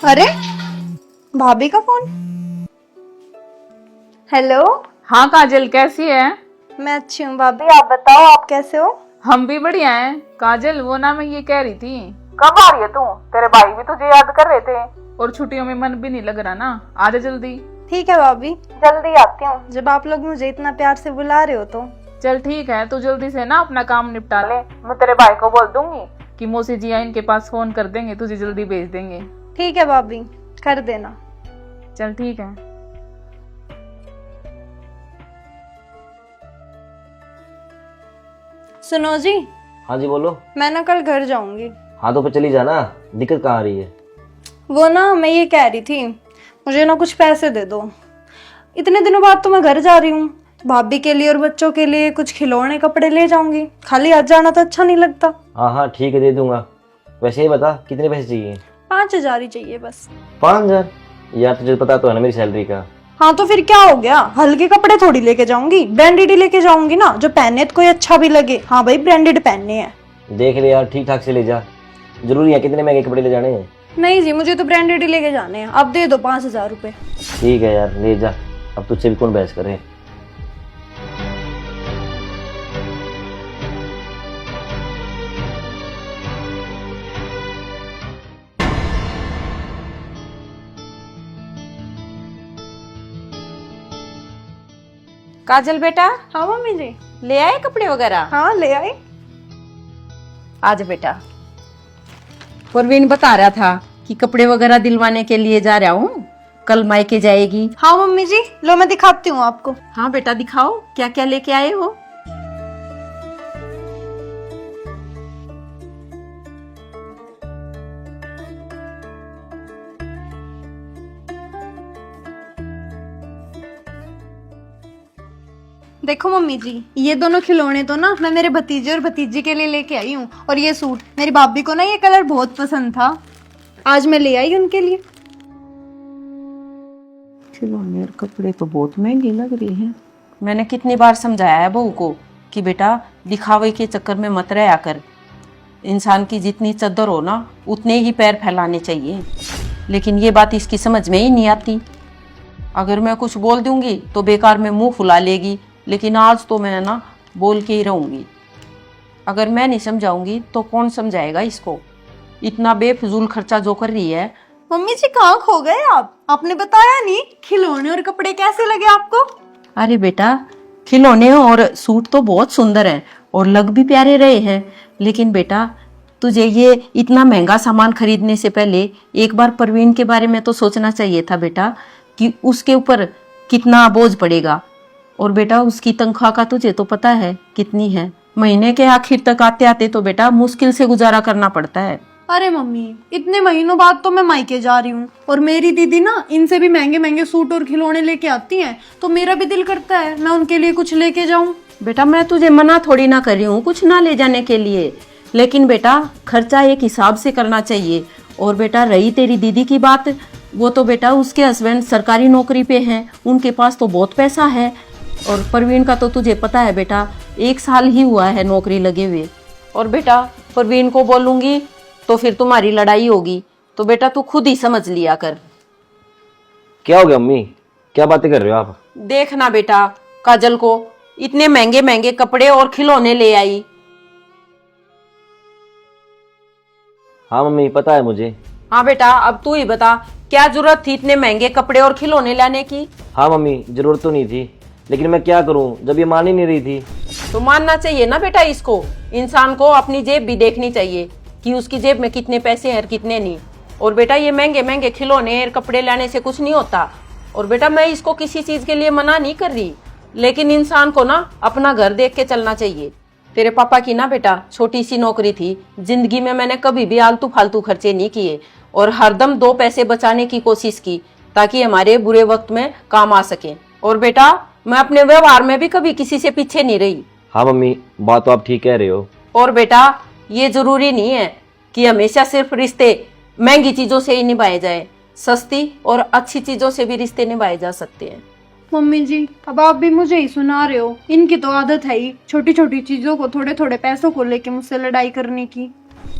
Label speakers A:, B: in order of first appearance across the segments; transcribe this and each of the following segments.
A: अरे भाभी का फोन। हेलो।
B: हाँ काजल, कैसी है?
A: मैं अच्छी हूँ भाभी, आप बताओ आप कैसे हो?
B: हम भी बढ़िया हैं। काजल, वो ना मैं ये कह रही थी, कब आ रही है तू? तेरे भाई भी तुझे याद कर रहे थे और छुट्टियों में मन भी नहीं लग रहा ना। आजा जल्दी।
A: ठीक है भाभी, जल्दी आती हूँ जब आप लोग मुझे इतना प्यार से बुला रहे हो तो।
B: चल ठीक है, तू जल्दी से ना अपना काम निपटा ले। मैं तेरे भाई को बोल दूंगी कि मौसी जी इनके पास फोन कर देंगे, तुझे जल्दी भेज देंगे।
A: ठीक है भाभी, कर देना।
B: चल ठीक है।
A: सुनो जी,
C: हाँ जी बोलो।
A: मैं ना कल घर जाऊंगी।
C: हाँ तो फिर चली जाना, दिक्कत कहाँ आ रही है?
A: वो ना मैं ये कह रही थी, मुझे ना कुछ पैसे दे दो। इतने दिनों बाद तो मैं घर जा रही हूँ, तो भाभी के लिए और बच्चों के लिए कुछ खिलौने कपड़े ले जाऊंगी। खाली आज जाना तो अच्छा नहीं लगता।
C: हाँ हाँ ठीक है, दे दूंगा। वैसे ही बता कितने पैसे चाहिए?
A: 5,000 ही चाहिए बस।
C: 5,000? यार तुझे पता तो है ना मेरी सैलरी का।
A: हाँ तो फिर क्या हो गया, हल्के कपड़े थोड़ी लेके जाऊंगी, ब्रांडेड ही लेके जाऊंगी ना, जो पहने तो कोई अच्छा भी लगे। हाँ भाई, ब्रांडेड पहनने हैं।
C: देख ले यार, ठीक ठाक से ले जा। जरूरी है कितने महंगे कपड़े ले जाने हैं?
A: नहीं जी, मुझे तो ब्रांडेड ही लेके जाने हैं। आप दे दो 5,000 रुपए।
C: ठीक है यार, ले जा। अब तुझसे भी कौन बहस करे।
D: काजल बेटा,
A: हाँ मम्मी जी।
D: ले आए कपड़े वगैरह?
A: हाँ ले आई।
D: आज बेटा, परवीन बता रहा था कि कपड़े वगैरह दिलवाने के लिए जा रहा हूँ, कल मायके जाएगी।
A: हाँ मम्मी जी, लो मैं दिखाती हूँ आपको।
D: हाँ बेटा दिखाओ, क्या क्या लेके आए हो?
A: देखो मम्मी जी, ये दोनों खिलौने तो ना मैं मेरे भतीजे और भतीजी के लिए लेके आई हूँ। और ये सूट मेरी भाभी को ना ये कलर बहुत पसंद था, आज मैं ले आई उनके लिए।
D: खिलौने और कपड़े तो बहुत महंगे लग रही हैं। मैंने कितनी बार समझाया है बहू को कि बेटा दिखावे के चक्कर में मत रहा कर। इंसान की जितनी चद्दर हो ना, उतने ही पैर फैलाने चाहिए, लेकिन ये बात इसकी समझ में ही नहीं आती। अगर मैं कुछ बोल दूंगी तो बेकार में मुंह फुला लेगी, लेकिन आज तो मैं ना बोल के ही रहूंगी। अगर मैं नहीं समझाऊंगी तो कौन समझाएगा इसको? इतना बेफिजूल खर्चा जो कर रही है।
A: मम्मी जी कहाँ खो गए आप? आपने बताया नहीं, खिलौने और कपड़े कैसे लगे आपको?
D: अरे बेटा, खिलौने और सूट तो बहुत सुंदर हैं और लग भी प्यारे रहे हैं, लेकिन बेटा तुझे ये इतना महंगा सामान खरीदने से पहले एक बार परवीन के बारे में तो सोचना चाहिए था बेटा, कि उसके ऊपर कितना बोझ पड़ेगा। और बेटा उसकी तनख्वाह का तुझे तो पता है कितनी है। महीने के आखिर तक आते आते तो बेटा मुश्किल से गुजारा करना पड़ता है।
A: अरे मम्मी, इतने महीनों बाद तो मैं मायके जा रही हूँ, और मेरी दीदी ना इनसे भी महंगे महंगे सूट और खिलौने लेके आती हैं, तो मेरा भी दिल करता है मैं उनके लिए कुछ लेके जाऊं।
D: बेटा मैं तुझे मना थोड़ी ना कर रही हूँ कुछ ना ले जाने के लिए, लेकिन बेटा खर्चा एक हिसाब से करना चाहिए। और बेटा रही तेरी दीदी की बात, वो तो बेटा उसके हस्बैंड सरकारी नौकरी पे हैं, उनके पास तो बहुत पैसा है। और परवीन का तो तुझे पता है बेटा, 1 साल ही हुआ है नौकरी लगे हुए। और बेटा परवीन को बोलूंगी तो फिर तुम्हारी लड़ाई होगी, तो बेटा तू खुद ही समझ लिया कर।
C: क्या हो गया अम्मी, क्या बातें कर रहे हो आप?
D: देखना बेटा, काजल को इतने महंगे महंगे कपड़े और खिलौने ले आई।
C: हाँ मम्मी पता है मुझे।
D: हाँ बेटा, अब तू ही बता, क्या जरूरत थी इतने महंगे कपड़े और खिलौने लाने की?
C: हाँ मम्मी जरूरत तो नहीं थी, लेकिन मैं क्या करूं जब ये मान ही नहीं रही थी।
D: तो मानना चाहिए ना बेटा इसको। इंसान को अपनी जेब भी देखनी चाहिए कि उसकी जेब में कितने पैसे हैं और कितने नहीं। और बेटा ये महंगे महंगे खिलौने और कपड़े लाने से कुछ नहीं होता। और बेटा मैं इसको किसी चीज के लिए मना नहीं कर रही, लेकिन इंसान को ना अपना घर देख के चलना चाहिए। तेरे पापा की ना बेटा छोटी सी नौकरी थी, जिंदगी में मैंने कभी भी आलतू फालतू खर्चे नहीं किए और हरदम 2 पैसे बचाने की कोशिश की ताकि हमारे बुरे वक्त में काम आ सके। और बेटा मैं अपने व्यवहार में भी कभी किसी से पीछे नहीं रही।
C: हाँ मम्मी बात तो आप ठीक कह रहे हो।
D: और बेटा ये जरूरी नहीं है कि हमेशा सिर्फ रिश्ते महंगी चीजों से ही निभाए जाए, सस्ती और अच्छी चीजों से भी रिश्ते निभाए जा सकते हैं।
A: मम्मी जी अब आप भी मुझे ही सुना रहे हो, इनकी तो आदत है ही छोटी छोटी चीजों को, थोड़े थोड़े पैसों को लेके मुझसे लड़ाई करने की।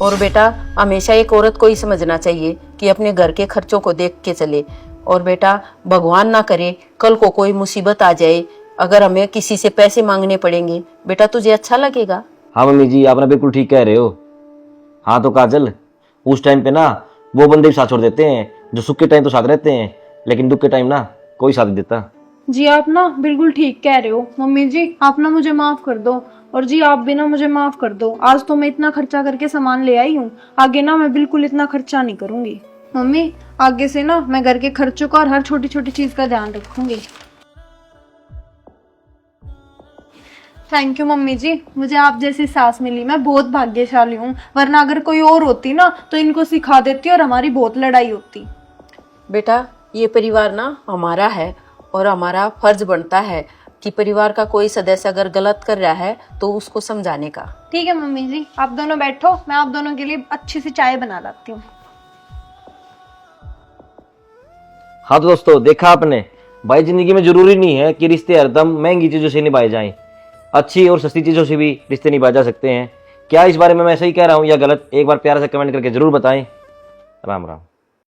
D: और बेटा हमेशा एक औरत को ही समझना चाहिए कि अपने घर के खर्चों को देख के चले। और बेटा भगवान ना करे कल को कोई मुसीबत आ जाए, अगर हमें किसी से पैसे मांगने पड़ेंगे, बेटा तुझे अच्छा लगेगा?
C: हाँ मम्मी जी, आपने बिल्कुल ठीक कह रहे हो। हाँ तो काजल, उस टाइम पे ना वो बंदे भी साथ छोड़ देते हैं जो सुख के टाइम तो साथ रहते हैं, लेकिन दुख के टाइम ना कोई साथ नहीं देता।
A: जी आप ना बिल्कुल ठीक कह रहे हो। मम्मी जी आप ना मुझे माफ कर दो, और जी आप भी ना मुझे माफ कर दो। आज तो मैं इतना खर्चा करके सामान ले आई हूँ, आगे ना मैं बिल्कुल इतना खर्चा नहीं करूंगी। मम्मी आगे से ना मैं घर के खर्चों का और हर छोटी छोटी चीज का ध्यान रखूंगी। थैंक यू मम्मी जी, मुझे आप जैसी सास मिली, मैं बहुत भाग्यशाली हूँ। वरना अगर कोई और होती ना तो इनको सिखा देती और हमारी बहुत लड़ाई होती।
D: बेटा ये परिवार ना हमारा है, और हमारा फर्ज बनता है कि परिवार का कोई सदस्य अगर गलत कर रहा है तो उसको समझाने का।
A: ठीक है मम्मी जी, आप दोनों बैठो, मैं आप दोनों के लिए अच्छी सी चाय बना लाती हूँ।
C: हाँ तो दोस्तों, देखा आपने, भाई जिंदगी में जरूरी नहीं है कि रिश्ते हरदम महंगी चीजों से निभाए जाएं, अच्छी और सस्ती चीजों से भी रिश्ते निभाए जा सकते हैं। क्या इस बारे में मैं सही कह रहा हूँ या गलत, एक बार प्यार से कमेंट करके जरूर बताएं। राम राम।